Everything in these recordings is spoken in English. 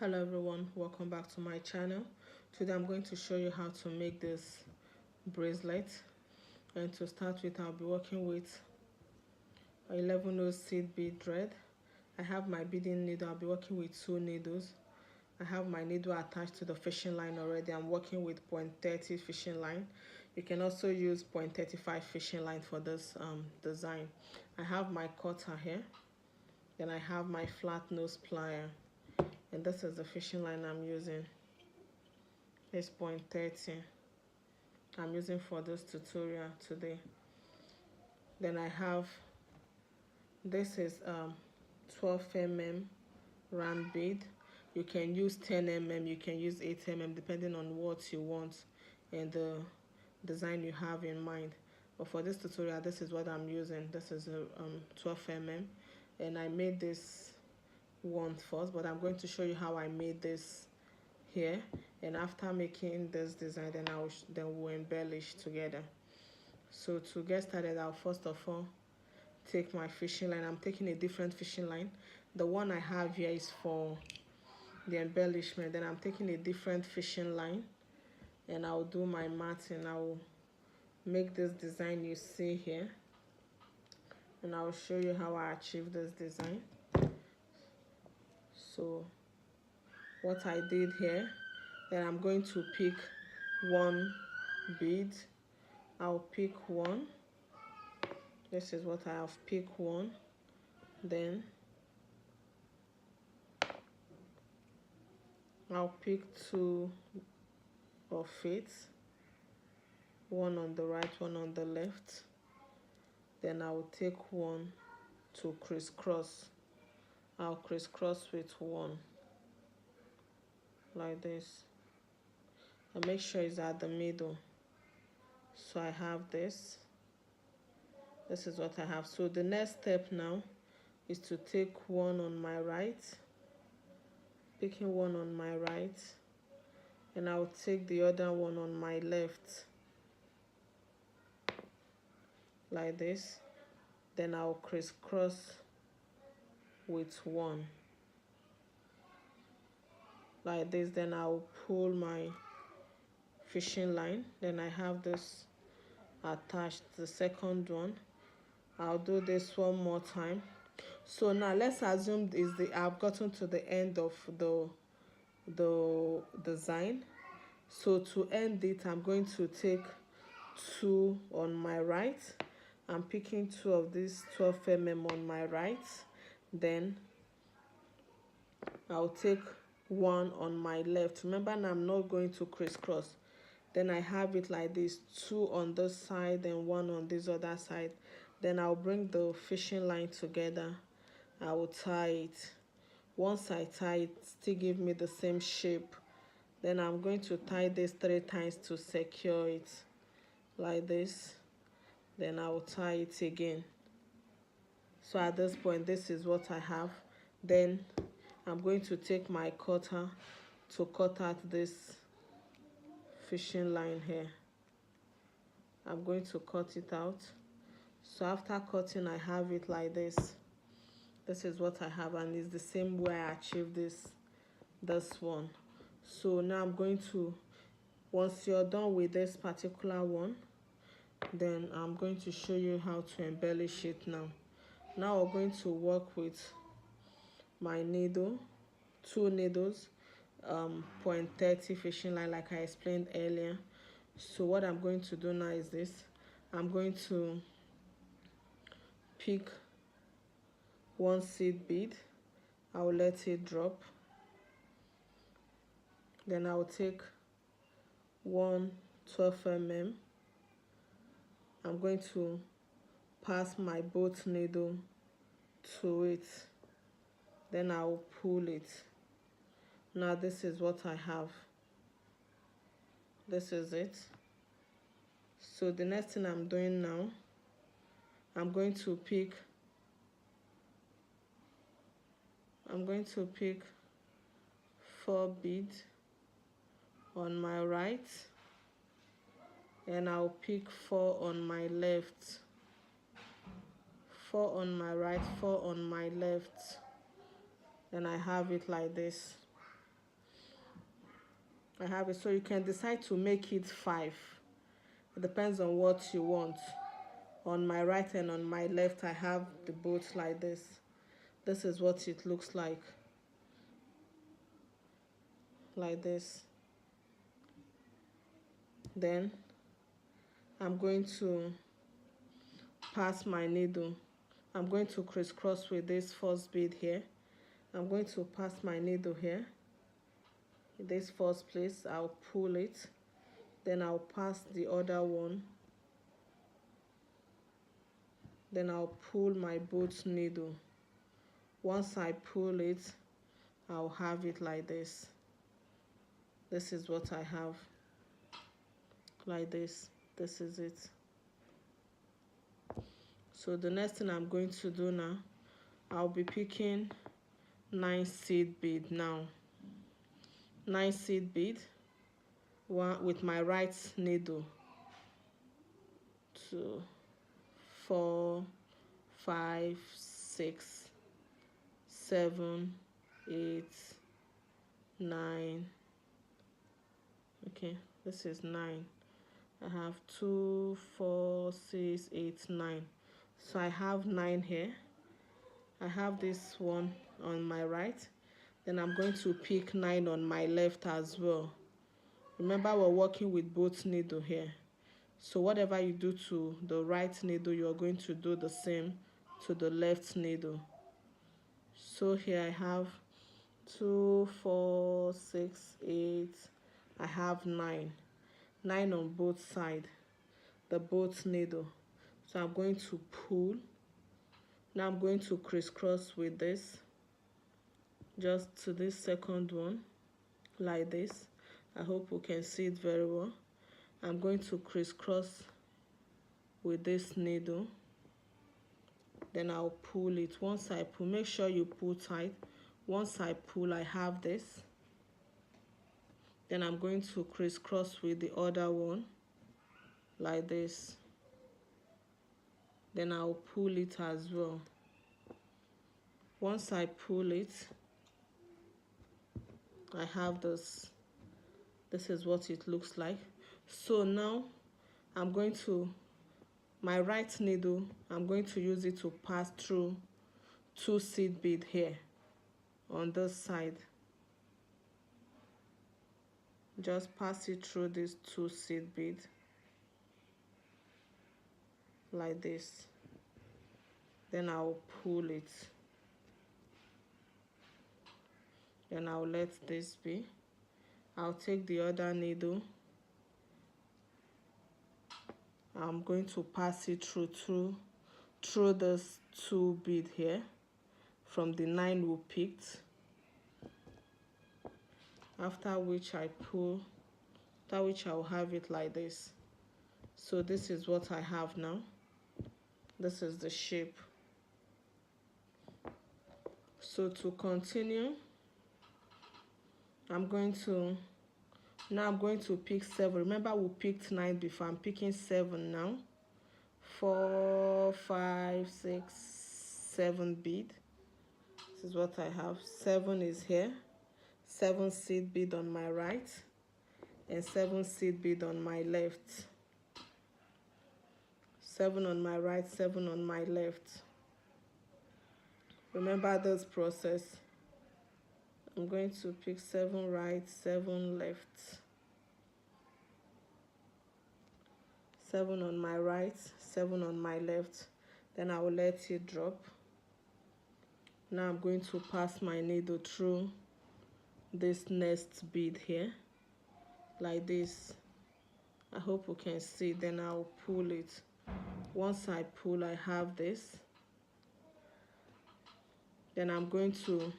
Hello everyone, welcome back to my channel. Today I'm going to show you how to make this bracelet, and to start with I'll be working with 11 seed bead thread. I have my beading needle. I'll be working with 2 needles. I have my needle attached to the fishing line already. I'm working with 0.30 fishing line. You can also use 0.35 fishing line for this design. I have my cutter here, then I have my flat nose plier, and this is the fishing line I'm using. It's 0.30 I'm using for this tutorial today. Then I have, this is 12 mm round bead. You can use 10 mm, you can use 8 mm depending on what you want and the design you have in mind. But for this tutorial, this is what I'm using. This is a 12 mm, and I made this one first, but I'm going to show you how I made this here, and after making this design, then we'll embellish together. So to get started, I'll first of all take my fishing line. I'm taking a different fishing line. The one I have here is for the embellishment. Then I'm taking a different fishing line, and I'll do my matting. I'll make this design you see here, and I'll show you how I achieve this design. So what I did here, then I'm going to pick one bead. I'll pick one. This is what I have picked one. Then I'll pick 2 of it, one on the right, one on the left. Then I'll take one to crisscross. I'll crisscross with one like this, and make sure it's at the middle. So I have this. This is what I have. So the next step now is to take one on my right, picking one on my right, and I'll take the other one on my left like this. Then I'll crisscross with one like this. Then I'll pull my fishing line. Then I have this attached, the second one. I'll do this one more time. So now let's assume I've gotten to the end of the design. So to end it, I'm going to take 2 on my right. I'm picking 2 of these 12 mm on my right. Then I'll take 1 on my left. Remember now, I'm not going to crisscross. Then I have it like this, 2 on this side and 1 on this other side. Then I'll bring the fishing line together. I will tie it. Once I tie it, still give me the same shape. Then I'm going to tie this 3 times to secure it like this. Then I will tie it again. So at this point, this is what I have. Then I'm going to take my cutter to cut out this fishing line here. I'm going to cut it out. So after cutting, I have it like this. This is what I have, and it's the same way I achieved this one. So now I'm going to, once you're done with this particular one, then I'm going to show you how to embellish it now. Now we're going to work with my needle, 2 needles, 0.30 fishing line like I explained earlier. So what I'm going to do now is this. I'm going to pick 1 seed bead. I'll let it drop. Then I'll take 1 12 mm. I'm going to pass my both needle to it. Then I'll pull it. Now this is what I have. This is it. So the next thing I'm doing now, I'm going to pick 4 beads on my right, and I'll pick 4 on my left. 4 on my right, 4 on my left. Then I have it like this. I have it. So you can decide to make it 5. It depends on what you want. On my right and on my left, I have the both like this. This is what it looks like this. Then I'm going to pass my needle. I'm going to crisscross with this first bead here. I'm going to pass my needle here. In this first place, I'll pull it. Then I'll pass the other one. Then I'll pull my both needle. Once I pull it, I'll have it like this. This is what I have. Like this. This is it. So the next thing I'm going to do now, I'll be picking 9 seed bead now. 9 seed bead with my right needle. 2, 4, 5, 6, 7, 8, 9. Okay, this is 9. I have 2, 4, 6, 8, 9. So I have 9 here. I have this one on my right. Then I'm going to pick 9 on my left as well. Remember, we're working with both needle here. So whatever you do to the right needle, you're going to do the same to the left needle. So here I have 2, 4, 6, 8. I have 9. 9 on both sides, the both needle. So I'm going to pull. Now I'm going to crisscross with this, just to this second one, like this. I hope you can see it very well. I'm going to crisscross with this needle. Then I'll pull it. Once I pull, make sure you pull tight. Once I pull, I have this. Then I'm going to crisscross with the other one, like this. Then I'll pull it as well. Once I pull it, I have this. This is what it looks like. So now I'm going to, my right needle, I'm going to use it to pass through 2 seed bead here on this side. Just pass it through these 2 seed beads like this. Then I'll pull it. Then I'll let this be. I'll take the other needle. I'm going to pass it through this 2 bead here from the 9 we picked. After which I pull, after which I'll have it like this. So this is what I have now. This is the shape. So to continue, I'm going to pick 7. Remember, we picked 9 before. I'm picking 7 now. 4, 5, 6, 7 bead. This is what I have. 7 is here. 7 seed bead on my right and 7 seed bead on my left. 7 on my right, 7 on my left. Remember this process. I'm going to pick 7 right, 7 left. 7 on my right, 7 on my left. Then I will let it drop. Now I'm going to pass my needle through this next bead here, like this. I hope you can see. Then I'll pull it. Once I pull, I have this. Then I'm going to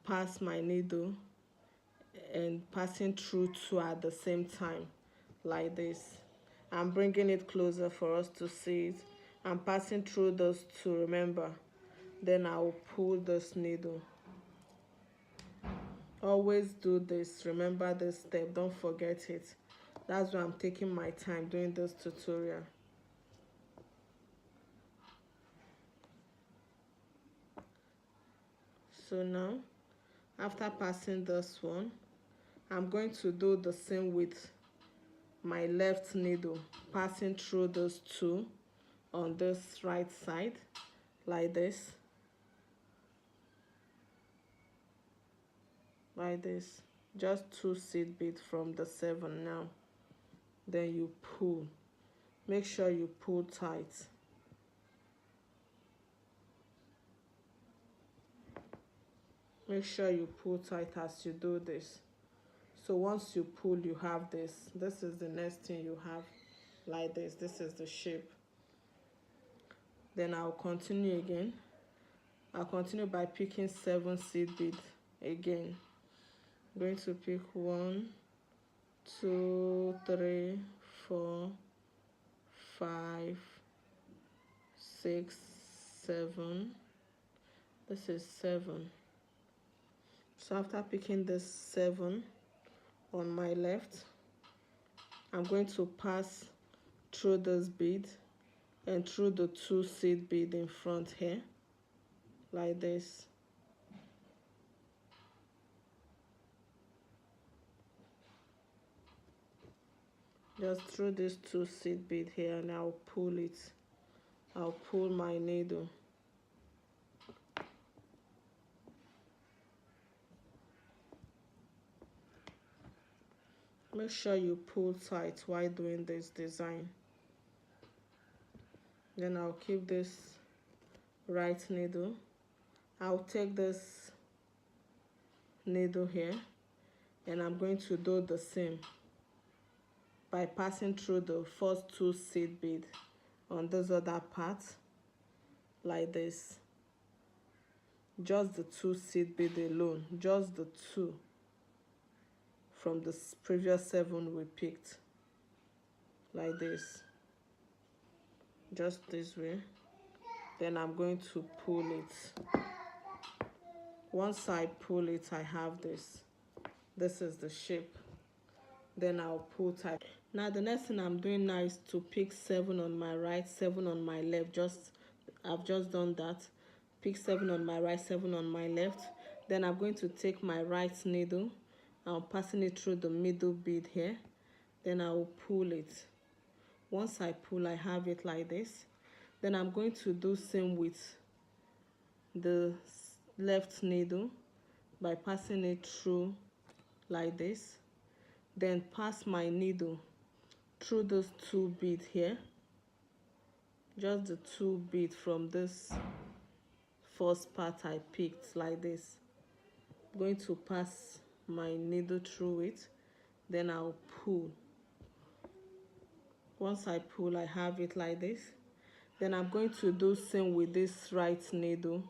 pass my needle and passing through 2 at the same time, like this. I'm bringing it closer for us to see it. I'm passing through those 2, remember. Then I'll pull this needle. Always do this. Remember this step. Don't forget it. That's why I'm taking my time doing this tutorial. So now, after passing this one, I'm going to do the same with my left needle, passing through those two on this right side like this, just 2 seed beads from the 7 now. Then you pull, make sure you pull tight. Make sure you pull tight as you do this. So once you pull, you have this. This is the next thing you have, like this. This is the shape. Then I'll continue again. I'll continue by picking 7 seed beads again. I'm going to pick 1, 2, 3, 4, 5, 6, 7. This is 7. So after picking this 7 on my left, I'm going to pass through this bead and through the 2 seed bead in front here, like this. Just through this 2 seed bead here, and I'll pull it. I'll pull my needle. Make sure you pull tight while doing this design. Then I'll keep this right needle. I'll take this needle here and I'm going to do the same by passing through the first 2 seed bead on this other part, like this. Just the 2 seed bead alone, just the 2 from the previous 7 we picked, like this, just this way. Then I'm going to pull it. Once I pull it, I have this. This is the shape. Then I'll pull tight. Now the next thing I'm doing now is to pick 7 on my right, 7 on my left. I've just done that. Pick 7 on my right, 7 on my left. Then I'm going to take my right needle. I'm passing it through the middle bead here. Then I will pull it. Once I pull, I have it like this. Then I'm going to do same with the left needle by passing it through like this. Then pass my needle through those 2 beads here. Just the 2 beads from this first part I picked, like this. I'm going to pass my needle through it, then I'll pull. Once I pull, I have it like this. Then I'm going to do same with this right needle.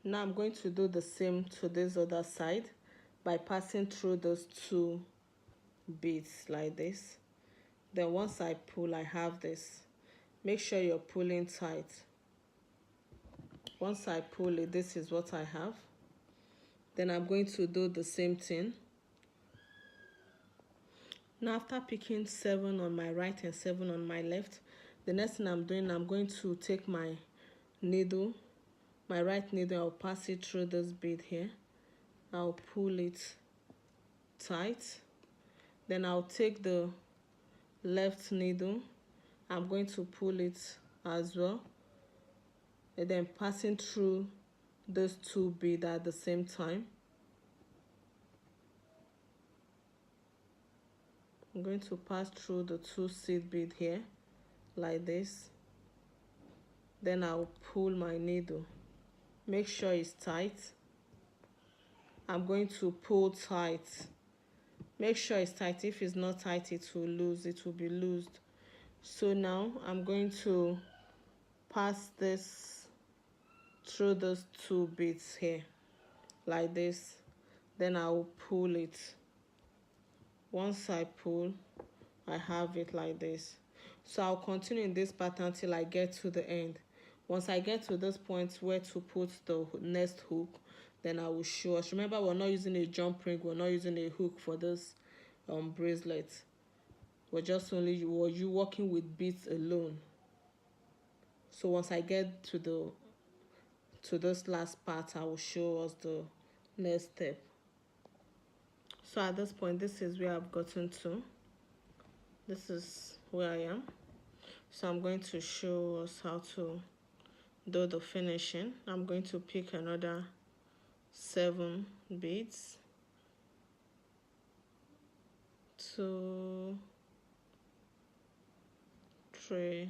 Now I'm going to do the same to this other side by passing through those 2 beads like this. Then once I pull, I have this. Make sure you're pulling tight. Once I pull it, this is what I have. Then I'm going to do the same thing. Now after picking 7 on my right and 7 on my left, the next thing I'm doing, I'm going to take my needle, my right needle, I'll pass it through this bead here. I'll pull it tight. Then I'll take the left needle, I'm going to pull it as well, and then passing through those 2 beads at the same time. I'm going to pass through the 2 seed bead here, like this. Then I'll pull my needle. Make sure it's tight. I'm going to pull tight. Make sure it's tight. If it's not tight, it will lose. It will be loosed. So now I'm going to pass this through those 2 beads here, like this. Then I will pull it. Once I pull, I have it like this. So I'll continue in this pattern till I get to the end. Once I get to this point where to put the next hook, then I will show us. Remember, we're not using a jump ring, we're not using a hook for this bracelet. We're just only you working with beads alone. So once I get to this last part, I will show us the next step. So at this point, this is where I've gotten to. This is where I am. So I'm going to show us how to do the finishing. I'm going to pick another 7 beads, 2, 3,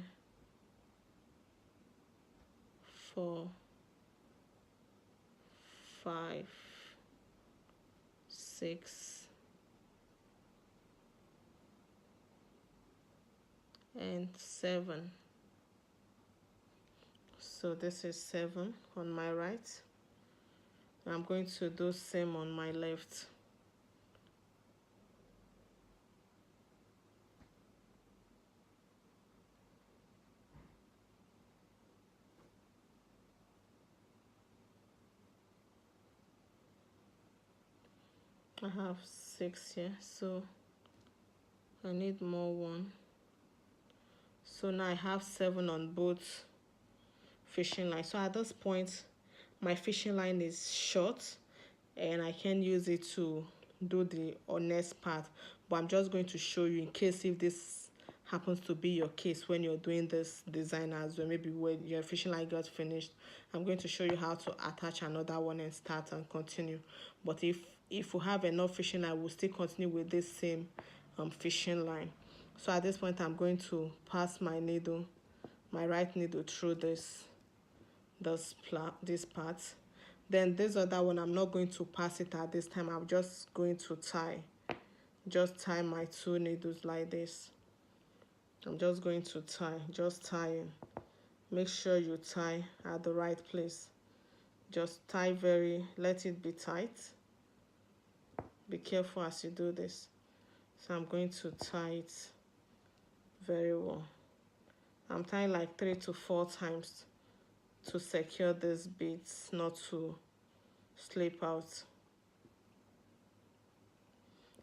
4, 5, 6, and 7. So this is 7 on my right. I'm going to do same on my left. I have 6 here, so I need more 1. So now I have 7 on both fishing line. So at this point, my fishing line is short and I can use it to do the honest part, but I'm just going to show you in case if this happens to be your case when you're doing this design as well, maybe when your fishing line got finished. I'm going to show you how to attach another one and start and continue. But if you have enough fishing line, we'll still continue with this same fishing line. So at this point, I'm going to pass my needle, my right needle through this part. Then this other one, I'm not going to pass it at this time. I'm just going to tie my 2 needles like this. I'm just going to tie, just tying. Make sure you tie at the right place. Just tie let it be tight. Be careful as you do this. So I'm going to tie it very well. I'm tying like 3 to 4 times to secure these beads not to slip out.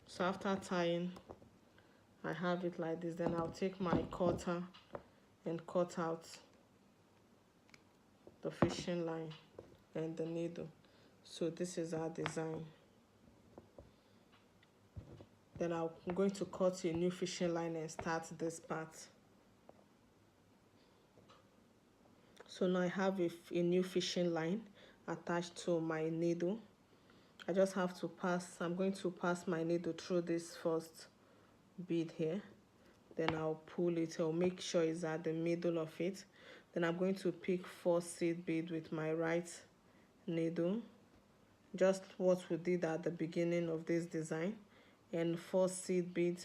So after tying, I have it like this. Then I'll take my cutter and cut out the fishing line and the needle. So this is our design. Then I'm going to cut a new fishing line and start this part. So now I have a new fishing line attached to my needle. I just have to I'm going to pass my needle through this first bead here. Then I'll pull it. I'll make sure it's at the middle of it. Then I'm going to pick 4 seed bead with my right needle, just what we did at the beginning of this design, and 4 seed bead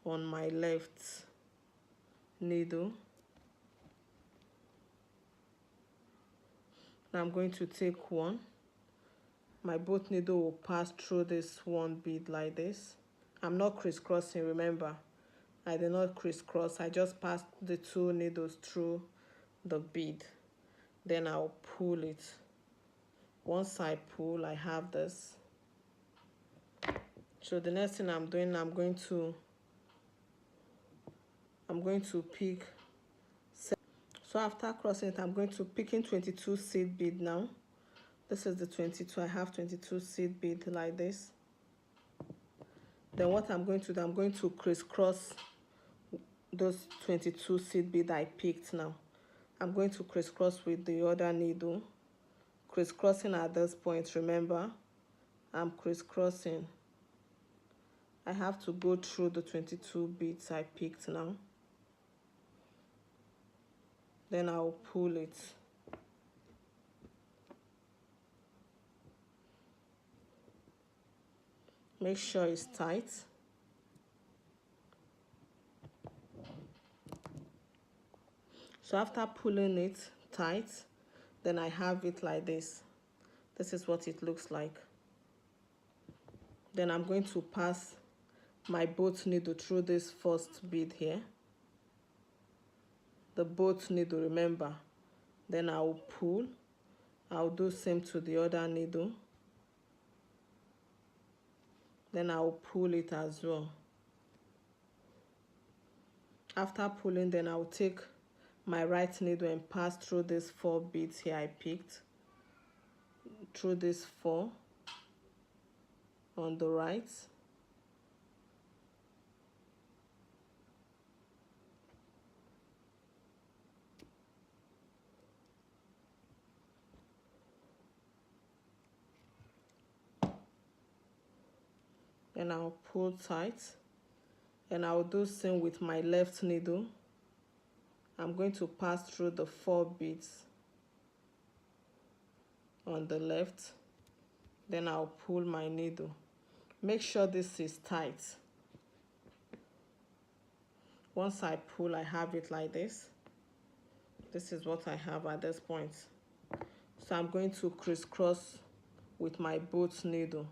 on my left needle. Now I'm going to take 1. My both needle will pass through this 1 bead like this. I'm not crisscrossing, remember. I did not crisscross. I just passed the 2 needles through the bead. Then I'll pull it. Once I pull, I have this. So the next thing I'm doing, I'm going to pick. So after crossing it, I'm going to pick in 22 seed bead now. This is the 22. I have 22 seed bead like this. Then what I'm going to do, I'm going to crisscross those 22 seed bead I picked now. I'm going to crisscross with the other needle. Crisscrossing at this point, remember, I'm crisscrossing. I have to go through the 22 beads I picked now. Then I'll pull it. Make sure it's tight. So after pulling it tight, then I have it like this. This is what it looks like. Then I'm going to pass my both needle through this first bead here. The both needle, remember. Then I'll pull. I'll do same to the other needle. Then I'll pull it as well. After pulling, then I'll take my right needle and pass through these 4 beads here I picked through this 4 on the right. And I'll pull tight, and I'll do same with my left needle. I'm going to pass through the 4 beads on the left, then I'll pull my needle. Make sure this is tight. Once I pull, I have it like this. This is what I have at this point. So I'm going to crisscross with my both needle.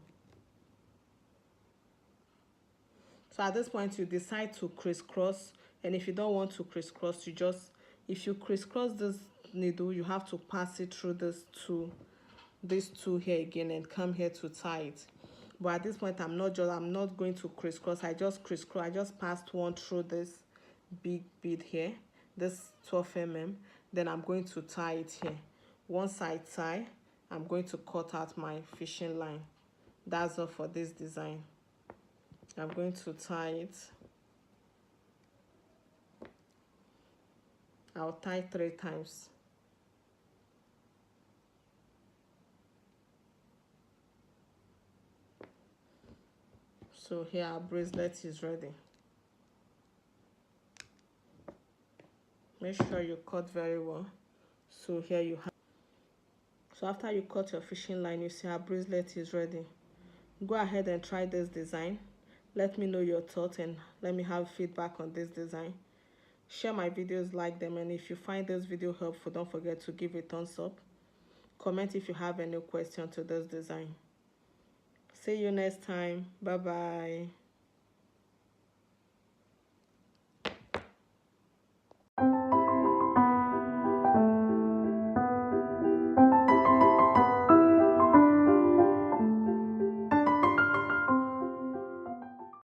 So at this point, you decide to crisscross, and if you don't want to crisscross, if you crisscross this needle, you have to pass it through these two here again and come here to tie it. But at this point, I'm not going to crisscross. I just passed one through this big bead here, this 12 mm. Then I'm going to tie it here. Once I tie, I'm going to cut out my fishing line. That's all for this design. I'm going to tie it. I'll tie 3 times. So here our bracelet is ready. Make sure you cut very well. So here you have. So after you cut your fishing line, you see our bracelet is ready. Go ahead and try this design. Let me know your thoughts and let me have feedback on this design. Share my videos, like them, and if you find this video helpful, don't forget to give a thumbs up. Comment if you have any question to this design. See you next time. Bye bye.